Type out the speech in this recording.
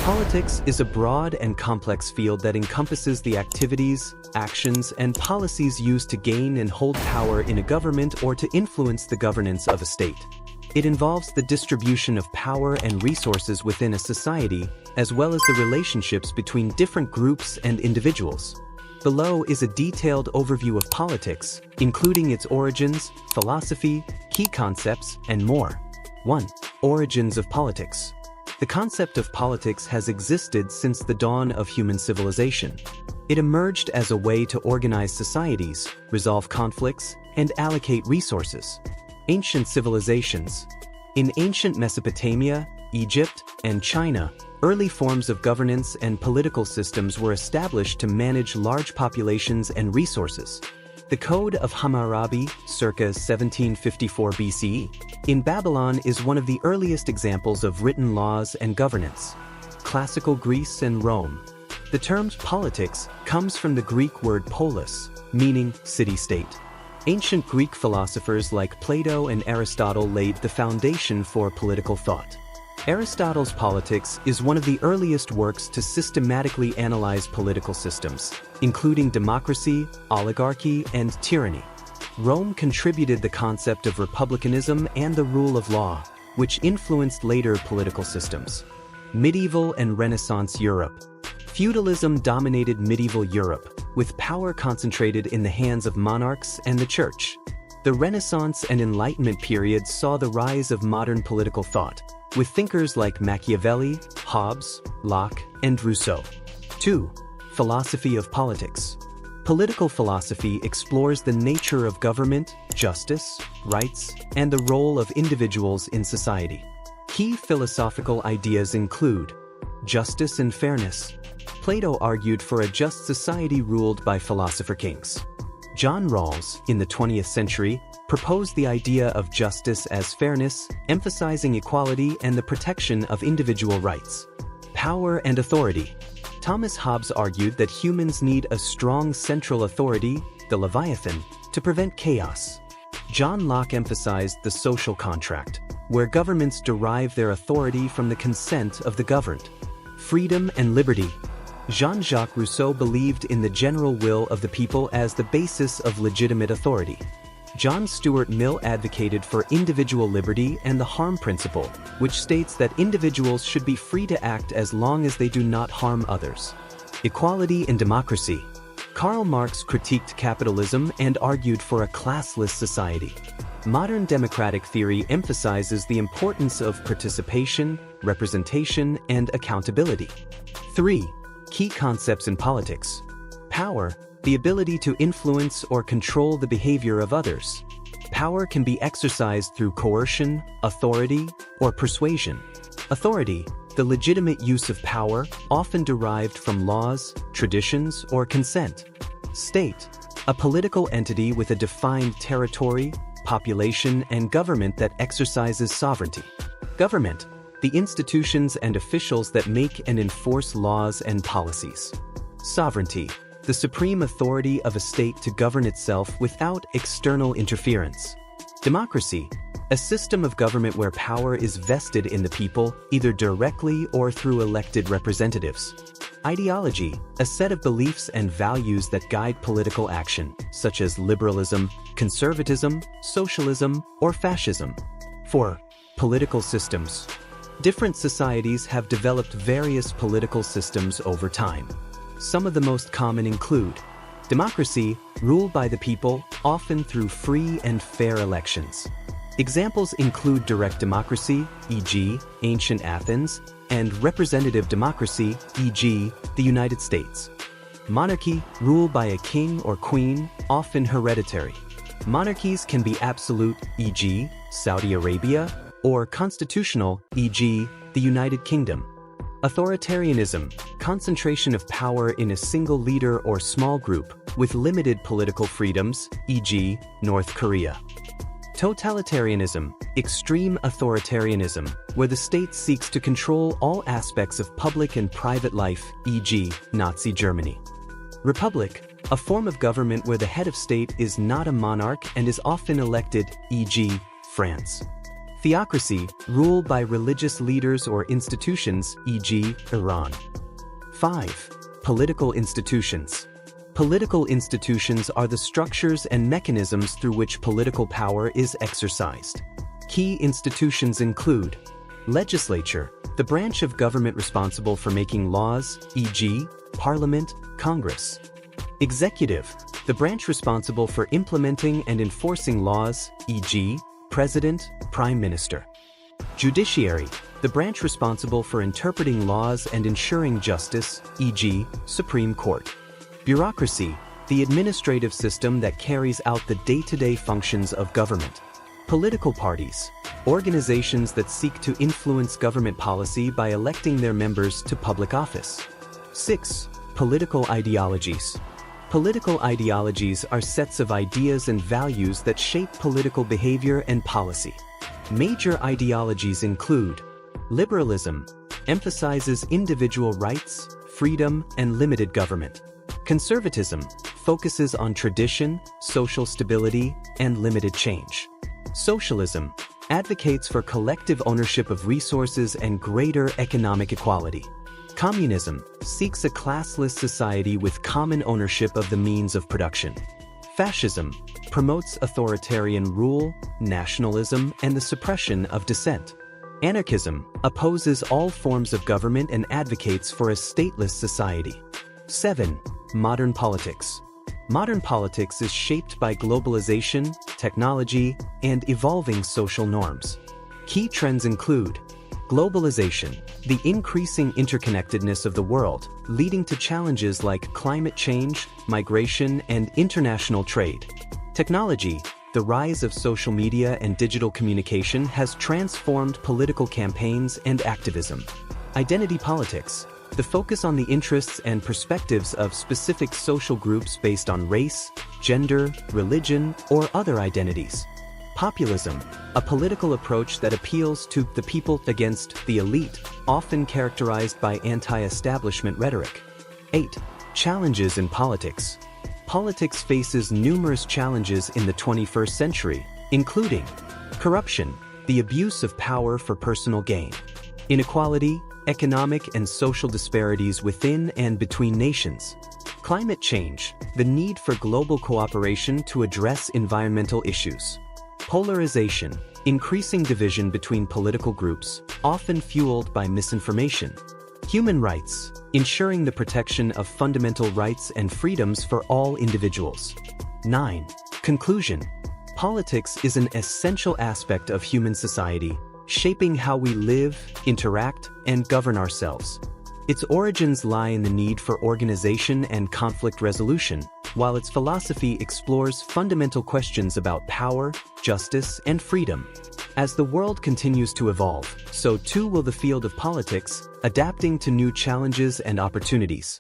Politics is a broad and complex field that encompasses the activities, actions, and policies used to gain and hold power in a government or to influence the governance of a state. It involves the distribution of power and resources within a society, as well as the relationships between different groups and individuals. Below is a detailed overview of politics, including its origins, philosophy, key concepts, and more. 1. Origins of politics. The concept of politics has existed since the dawn of human civilization. It emerged as a way to organize societies, resolve conflicts, and allocate resources. Ancient civilizations. In ancient Mesopotamia, Egypt, and China, early forms of governance and political systems were established to manage large populations and resources. The Code of Hammurabi, circa 1754 BCE, in Babylon is one of the earliest examples of written laws and governance. Classical Greece and Rome. The term politics comes from the Greek word polis, meaning city-state. Ancient Greek philosophers like Plato and Aristotle laid the foundation for political thought. Aristotle's Politics is one of the earliest works to systematically analyze political systems, including democracy, oligarchy, and tyranny. Rome contributed the concept of republicanism and the rule of law, which influenced later political systems. Medieval and Renaissance Europe. Feudalism dominated medieval Europe, with power concentrated in the hands of monarchs and the church. The Renaissance and Enlightenment periods saw the rise of modern political thought, with thinkers like Machiavelli, Hobbes, Locke, and Rousseau. 2. Philosophy of politics. Political philosophy explores the nature of government, justice, rights, and the role of individuals in society. Key philosophical ideas include justice and fairness. Plato argued for a just society ruled by philosopher kings. John Rawls, in the 20th century, proposed the idea of justice as fairness, emphasizing equality and the protection of individual rights. Power and authority. Thomas Hobbes argued that humans need a strong central authority, the Leviathan, to prevent chaos. John Locke emphasized the social contract, where governments derive their authority from the consent of the governed. Freedom and liberty. Jean-Jacques Rousseau believed in the general will of the people as the basis of legitimate authority. John Stuart Mill advocated for individual liberty and the harm principle, which states that individuals should be free to act as long as they do not harm others. Equality and democracy. Karl Marx critiqued capitalism and argued for a classless society. Modern democratic theory emphasizes the importance of participation, representation, and accountability. 3. Key concepts in politics. Power, the ability to influence or control the behavior of others. Power can be exercised through coercion, authority, or persuasion. Authority, the legitimate use of power, often derived from laws, traditions, or consent. State, a political entity with a defined territory, population, and government that exercises sovereignty. Government, the institutions and officials that make and enforce laws and policies. Sovereignty, the supreme authority of a state to govern itself without external interference. Democracy, a system of government where power is vested in the people, either directly or through elected representatives. Ideology, a set of beliefs and values that guide political action, such as liberalism, conservatism, socialism, or fascism. 4. Political systems. Different societies have developed various political systems over time. Some of the most common include democracy, ruled by the people, often through free and fair elections. Examples include direct democracy, e.g., ancient Athens, and representative democracy, e.g., the United States. Monarchy, ruled by a king or queen, often hereditary. Monarchies can be absolute, e.g., Saudi Arabia, or constitutional, e.g., the United Kingdom. Authoritarianism, concentration of power in a single leader or small group, with limited political freedoms, e.g., North Korea. Totalitarianism, extreme authoritarianism, where the state seeks to control all aspects of public and private life, e.g., Nazi Germany. Republic, a form of government where the head of state is not a monarch and is often elected, e.g., France. Theocracy, rule by religious leaders or institutions, e.g., Iran. 5. Political institutions. Political institutions are the structures and mechanisms through which political power is exercised. Key institutions include legislature, the branch of government responsible for making laws, e.g., Parliament, Congress. Executive, the branch responsible for implementing and enforcing laws, e.g., President, Prime Minister. Judiciary, the branch responsible for interpreting laws and ensuring justice, e.g., Supreme Court. Bureaucracy, the administrative system that carries out the day-to-day functions of government. Political parties, organizations that seek to influence government policy by electing their members to public office. 6. Political ideologies. Political ideologies are sets of ideas and values that shape political behavior and policy. Major ideologies include liberalism, emphasizes individual rights, freedom, and limited government. Conservatism, focuses on tradition, social stability, and limited change. Socialism, advocates for collective ownership of resources and greater economic equality. Communism, seeks a classless society with common ownership of the means of production. Fascism, promotes authoritarian rule, nationalism, and the suppression of dissent. Anarchism, opposes all forms of government and advocates for a stateless society. 7. Modern politics. Modern politics is shaped by globalization, technology, and evolving social norms. Key trends include globalization, the increasing interconnectedness of the world, leading to challenges like climate change, migration, and international trade. Technology, the rise of social media and digital communication has transformed political campaigns and activism. Identity politics, the focus on the interests and perspectives of specific social groups based on race, gender, religion, or other identities. Populism, a political approach that appeals to the people against the elite, often characterized by anti-establishment rhetoric. 8. Challenges in politics. Politics faces numerous challenges in the 21st century, including corruption, the abuse of power for personal gain, inequality, economic and social disparities within and between nations, climate change, the need for global cooperation to address environmental issues, polarization, increasing division between political groups, often fueled by misinformation, human rights, ensuring the protection of fundamental rights and freedoms for all individuals. 9. Conclusion. Politics is an essential aspect of human society, shaping how we live, interact, and govern ourselves. Its origins lie in the need for organization and conflict resolution, while its philosophy explores fundamental questions about power, justice, and freedom. As the world continues to evolve, so too will the field of politics, adapting to new challenges and opportunities.